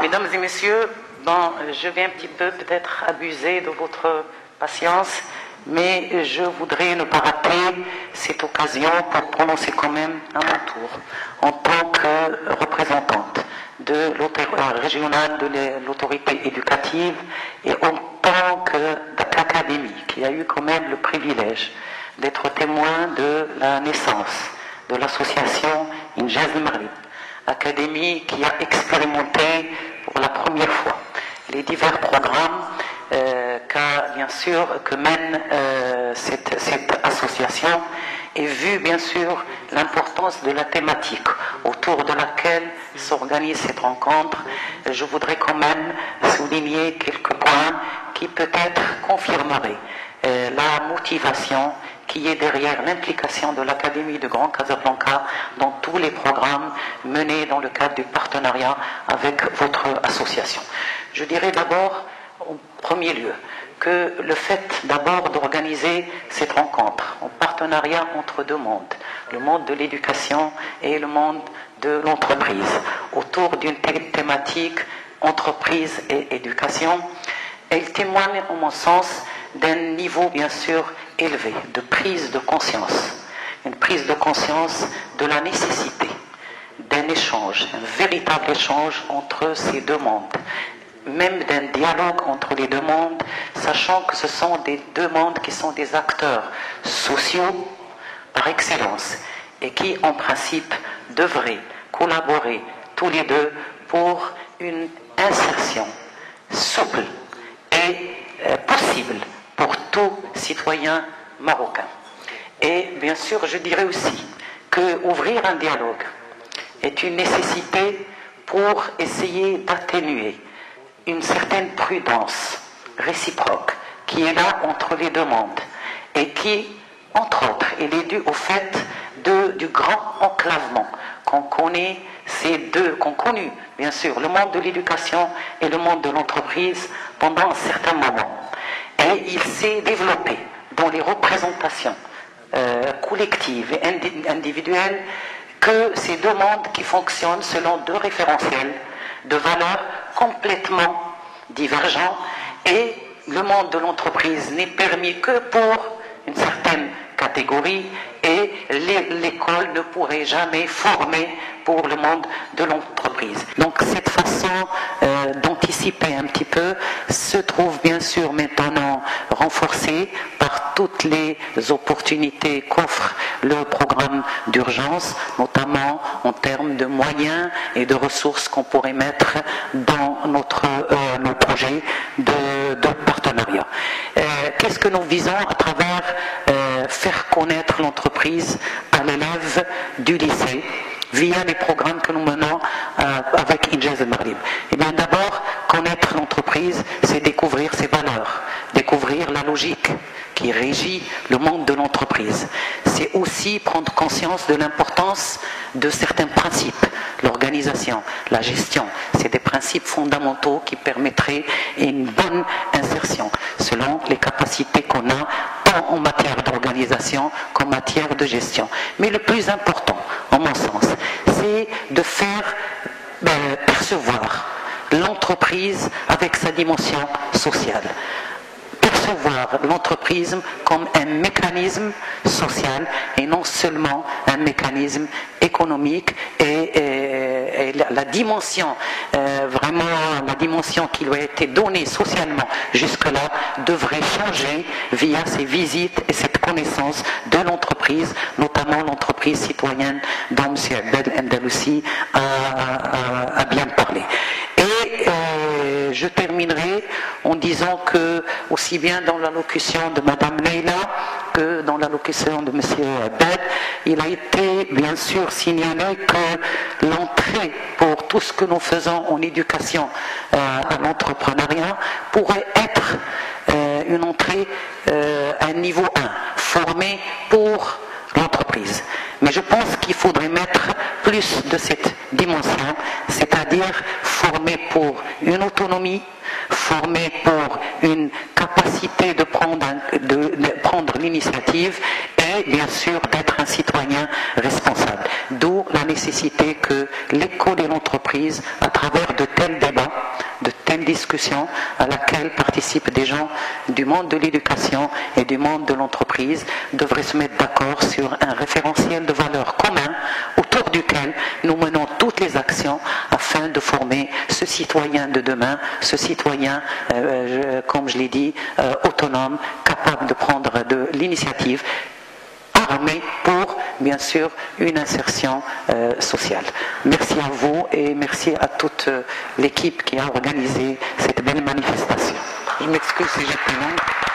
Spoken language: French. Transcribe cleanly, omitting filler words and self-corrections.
Mesdames et messieurs, bon, je vais un petit peu peut-être abuser de votre patience, mais je voudrais ne pas rater cette occasion pour prononcer quand même à mon tour, en tant que représentante de l'autorité régionale de l'autorité éducative et en tant qu'académie qui a eu quand même le privilège d'être témoin de la naissance de l'association Injaz al-Maghrib, académie qui a expérimenté pour la première fois les divers programmes que mène cette association, et vu bien sûr l'importance de la thématique autour de laquelle s'organise cette rencontre, je voudrais quand même souligner quelques points qui peut-être confirmeraient la motivation qui est derrière l'implication de l'Académie de Grand Casablanca dans tous les programmes menés dans le cadre du partenariat avec votre association. Je dirais d'abord, en premier lieu, que le fait d'abord d'organiser cette rencontre en partenariat entre deux mondes, le monde de l'éducation et le monde de l'entreprise, autour d'une thématique entreprise et éducation, elle témoigne, en mon sens, d'un niveau bien sûr élevé de prise de conscience, une prise de conscience de la nécessité d'un échange, un véritable échange entre ces deux mondes, même d'un dialogue entre les deux mondes, sachant que ce sont des deux mondes qui sont des acteurs sociaux par excellence et qui en principe devraient collaborer tous les deux pour une insertion souple et possible pour tout citoyen marocain. Et bien sûr, je dirais aussi que ouvrir un dialogue est une nécessité pour essayer d'atténuer une certaine prudence réciproque qui est là entre les deux mondes et qui, entre autres, elle est due au fait du grand enclavement qu'on connaît qu'ont connu, bien sûr, le monde de l'éducation et le monde de l'entreprise pendant un certain moment. Et il s'est développé dans les représentations collectives et individuelles que ces deux mondes qui fonctionnent selon deux référentiels de valeurs complètement divergents, et le monde de l'entreprise n'est permis que pour une certaine catégorie, et l'école ne pourrait jamais former pour le monde de l'entreprise. Donc cette façon d'anticiper un petit peu se trouve bien sûr maintenant renforcée par toutes les opportunités qu'offre le programme d'urgence, notamment en termes de moyens et de ressources qu'on pourrait mettre dans nos projets de partenariat. Qu'est-ce que nous visons à travers faire connaître l'entreprise à l'élève du lycée via les programmes que nous menons avec Injaz al-Maghrib? Eh bien, d'abord, connaître l'entreprise, c'est découvrir ses valeurs, découvrir la logique qui régit le monde de l'entreprise. C'est aussi prendre conscience de l'importance de certains principes, l'organisation, la gestion. C'est des principes fondamentaux qui permettraient une bonne insertion selon les capacités qu'on a, tant en matière d'organisation qu'en matière de gestion. Mais le plus important, en mon sens, c'est de faire percevoir l'entreprise avec sa dimension sociale. Percevoir l'entreprise comme un mécanisme social et non seulement un mécanisme économique, et la dimension, vraiment la dimension qui lui a été donnée socialement jusque-là devrait changer via ces visites et cette connaissance de l'entreprise, notamment l'entreprise citoyenne dont M. Abdel Andalousi a bien parlé. Et je terminerai en disant que, aussi bien dans l'allocution de Mme Leila que dans l'allocution de M. Abed, il a été bien sûr signalé que l'entrée pour tout ce que nous faisons en éducation à l'entrepreneuriat pourrait être une entrée à un niveau 1, formée pour l'entreprise. Mais je pense qu'il faudrait mettre plus de cette dimension, c'est-à-dire former pour une autonomie, former pour une capacité de prendre l'initiative et et bien sûr d'être un citoyen responsable. D'où la nécessité que l'école et l'entreprise, à travers de tels débats, de telles discussions à laquelle participent des gens du monde de l'éducation et du monde de l'entreprise, devraient se mettre d'accord sur un référentiel de valeurs commun autour duquel nous menons toutes les actions afin de former ce citoyen de demain, ce citoyen, comme je l'ai dit, autonome, capable de prendre de l'initiative, armé pour, bien sûr, une insertion sociale. Merci à vous et merci à toute l'équipe qui a organisé cette belle manifestation. Je m'excuse si j'ai pris long.